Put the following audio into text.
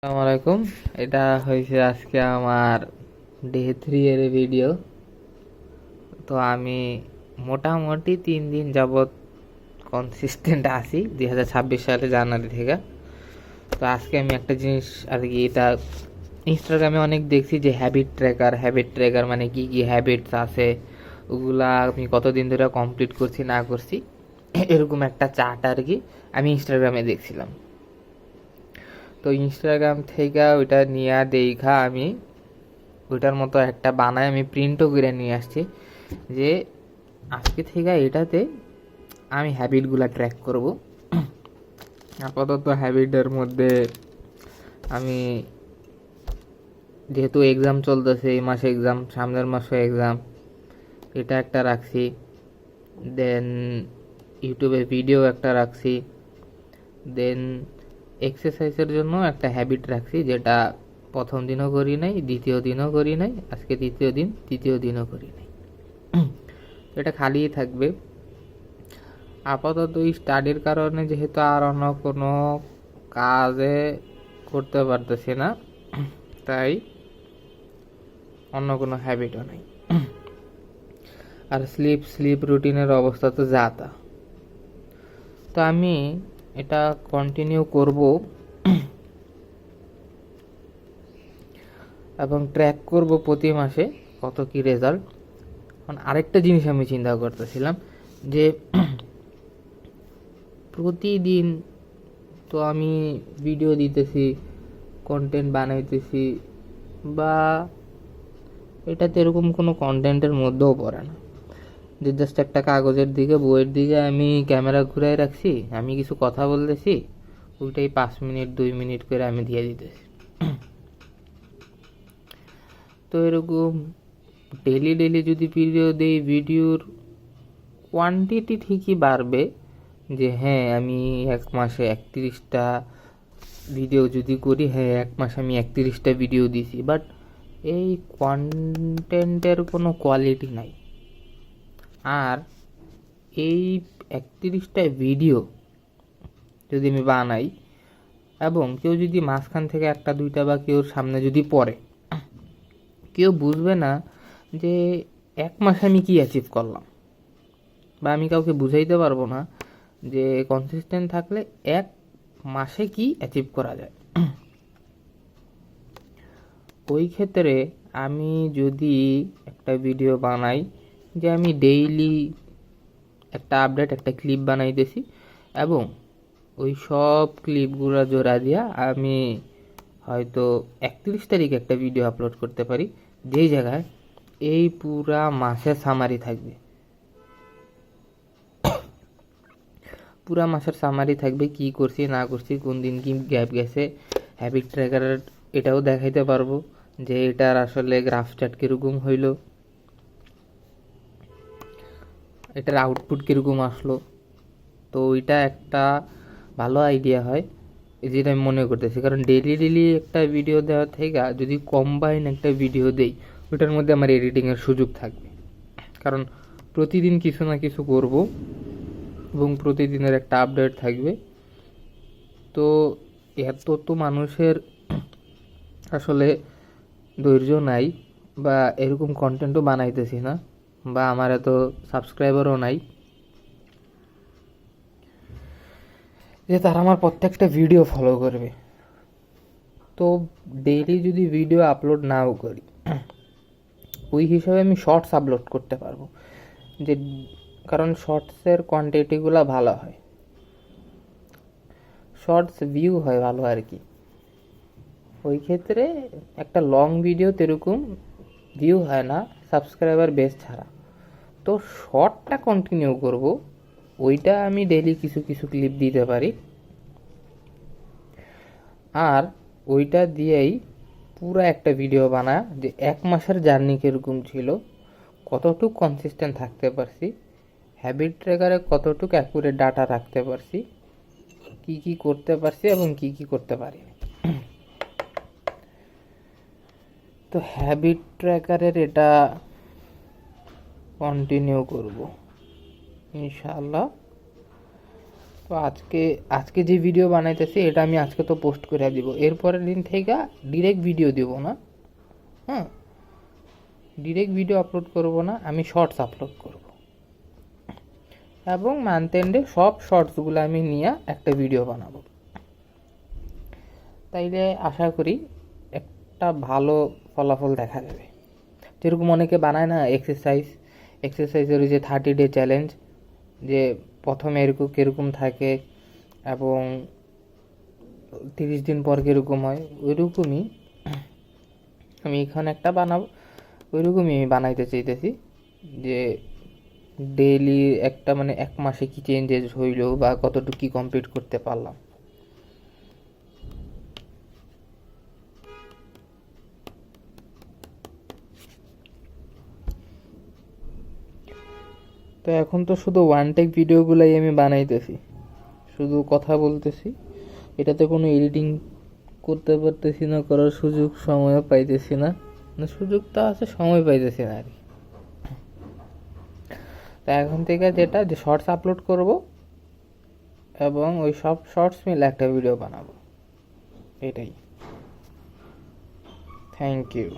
আসসালামু আলাইকুম। এটা হয়েছে আজকে আমার ডে 3 এর ভিডিও। তো আমি মোটামুটি 3 দিন যাবৎ কনসিস্টেন্ট আছি 2026 সালে জানুয়ারি থেকে। তো আজকে আমি একটা জিনিস আর কি, এটা ইনস্টাগ্রামে অনেক দেখছি যে হ্যাবিট ট্র্যাকার মানে কি কি হ্যাবিটস আছে, ওগুলা আমি কতদিন ধরে কমপ্লিট করছি না করছি, এরকম একটা চার্ট আর কি আমি ইনস্টাগ্রামে দেখছিলাম। তো ইনস্টাগ্রাম থেকে ওইটা নিয়ে দেখা আমি ওইটার মতো একটা বানায় আমি প্রিন্টও করে নিয়ে আসছি যে আজকে থেকে এটাতে আমি হ্যাবিটগুলো ট্র্যাক করব। আপাতত হ্যাবিটের মধ্যে আমি, যেহেতু এক্সাম চলতেছে, এই মাসে এক্সাম, সামনের মাসে এক্সাম, এটা একটা রাখছি। দেন ইউটিউবে ভিডিও একটা রাখছি। দেন এক্সারসাইজের জন্য একটা হ্যাবিট রাখছি, যেটা প্রথম দিনও করি নাই, দ্বিতীয় দিনও করি নাই, আজকে তৃতীয় দিনও করি নাই। এটা খালিই থাকবে আপাতত। এই স্টাডির কারণে যেহেতু আর অন্য কোনো কাজে করতে পারতেছি না, তাই অন্য কোনো হ্যাবিটও নাই। আর স্লিপ রুটিনের অবস্থা তো যা তা। তো আমি এটা কন্টিনিউ করব এবং ট্র্যাক করব প্রতি মাসে কত কি রেজাল্ট। এখন আরেকটা জিনিস আমি চিন্তা করতেছিলাম যে প্রতিদিন তো আমি ভিডিও দিতেছি, কন্টেন্ট বানাইতেছি, বা এটাতে এরকম কোনো কন্টেন্টের মধ্যেও পড়ে না যে জাস্ট একটা কাগজের দিকে, বইয়ের দিকে আমি ক্যামেরা ঘুরাই রাখছি, আমি কিছু কথা বলতেছি, ওইটাই 5 মিনিট 2 মিনিট করে আমি দিয়ে দিতেছি। তো এরকম ডেলি যদি ভিডিও দেই, ভিডিওর কোয়ান্টিটি ঠিকই বাড়বে, যে হ্যাঁ আমি এক মাসে 31টা ভিডিও যদি করি, হ্যাঁ এক মাসে আমি 31টা ভিডিও দিছি, বাট এই কন্টেন্টের কোনো কোয়ালিটি নাই। আর এই 31টা ভিডিও যদি আমি বানাই এবং কেউ যদি মাঝখান থেকে একটা দুইটা বা কেউ সামনে যদি পড়ে, কেউ বুঝবে না যে এক মাসে আমি কি অ্যাচিভ করলাম, বা আমি কাউকে বুঝাইতে পারবো না যে কনসিস্টেন্ট থাকলে এক মাসে কি অ্যাচিভ করা যায়। ওই ক্ষেত্রে আমি যদি একটা ভিডিও বানাই যে আমি ডেইলি একটা আপডেট, একটা ক্লিপ বানাইতেছি, এবং ওই সব ক্লিপগুলো জোড়া দিয়া আমি হয়তো 31 তারিখ একটা ভিডিও আপলোড করতে পারি, যেই জায়গায় এই পুরা মাসের সামারি থাকবে। পুরা মাসের সামারি থাকবে, কি করছি না করছি, কোন দিন কি গ্যাপ গেছে। হ্যাবিট ট্র্যাকারের এটাও দেখাইতে পারবো যে এটার আসলে গ্রাফ চার্ট কীরকম হইল, এটার আউটপুট কীরকম আসলো। তো ওইটা একটা ভালো আইডিয়া হয়, যেটা আমি মনে করতেছি। কারণ ডেলি একটা ভিডিও দেওয়ার থেকে যদি কম্বাইন একটা ভিডিও দেই, ওইটার মধ্যে আমার এডিটিংয়ের সুযোগ থাকবে। কারণ প্রতিদিন কিছু না কিছু করব এবং প্রতিদিনের একটা আপডেট থাকবে। তো এত তো মানুষের আসলে ধৈর্য নাই, বা এরকম কন্টেন্টও বানাইতেছি না, বা আমার এত সাবস্ক্রাইবারও নাই যে তারা আমার প্রত্যেকটা ভিডিও ফলো করবে। তো ডেইলি যদি ভিডিও আপলোড নাও করি, ওই হিসাবে আমি শর্টস আপলোড করতে পারবো, যে কারণ শর্টসের কোয়ান্টিটিগুলো ভালো হয়, শর্টস ভিউ হয় ভালো আর কি। ওই ক্ষেত্রে একটা লং ভিডিও এরকম ভিউ হয় না সাবস্ক্রাইবার বেস ছাড়া। তো শর্টটা কন্টিনিউ করব, ওইটা আমি ডেইলি কিছু কিছু ক্লিপ দিতে পারি, আর ওইটা দিয়েই পুরো একটা ভিডিও বানা যে এক মাসের জার্নি কীরকম ছিল, কতটুকু কনসিস্টেন্ট থাকতে পারছি, হ্যাবিট ট্র্যাকারে কতটুকু অ্যাকুরেট ডাটা রাখতে পারছি, কি কি করতে পারছি এবং কি কি করতে পারি। তো হ্যাবিট ট্র্যাকারের এটা কন্টিনিউ করব ইনশাআল্লাহ। তো আজকে আজকে যে ভিডিও বানাইতেছি এটা আমি আজকে তো পোস্ট করে দিব, এরপরের দিন থেকে ডিরেক্ট ভিডিও দিব না। হ্যাঁ, ডিরেক্ট ভিডিও আপলোড করব না, আমি শর্টস আপলোড করব, এবং মান্থ এন্ডে সব শর্টসগুলো আমি নিয়ে একটা ভিডিও বানাবো। তাইলে আশা করি একটা ভালো ফলাফল দেখা যাবে। যেরকম অনেকে বানায় না এক্সারসাইজের ওই যে 30 ডে চ্যালেঞ্জ, যে প্রথমে এরকম কীরকম থাকে এবং 30 দিন পর কীরকম হয়, ওইরকমই আমি এখানে একটা বানাবো। ওইরকমই আমি বানাইতে চাইতেছি, যে ডেইলি একটা মানে এক মাসে কি চেঞ্জেস হইলো বা কতটুকু কি কমপ্লিট করতে পারলাম। তো এখন তো শুধু ওয়ান টেক ভিডিওগুলাই আমি বানাইতেছি, শুধু কথা বলতেছি, এটাতে কোনো এডিটিং করতে পারতেছি না, করার সুযোগ সময়ও পাইতেছি না, সুযোগটা আছে সময় পাইতেছি না আর কি। তা এখন থেকে যেটা যে শর্টস আপলোড করব এবং ওই সব শর্টস মিলে একটা ভিডিও বানাবো, এটাই। Thank you.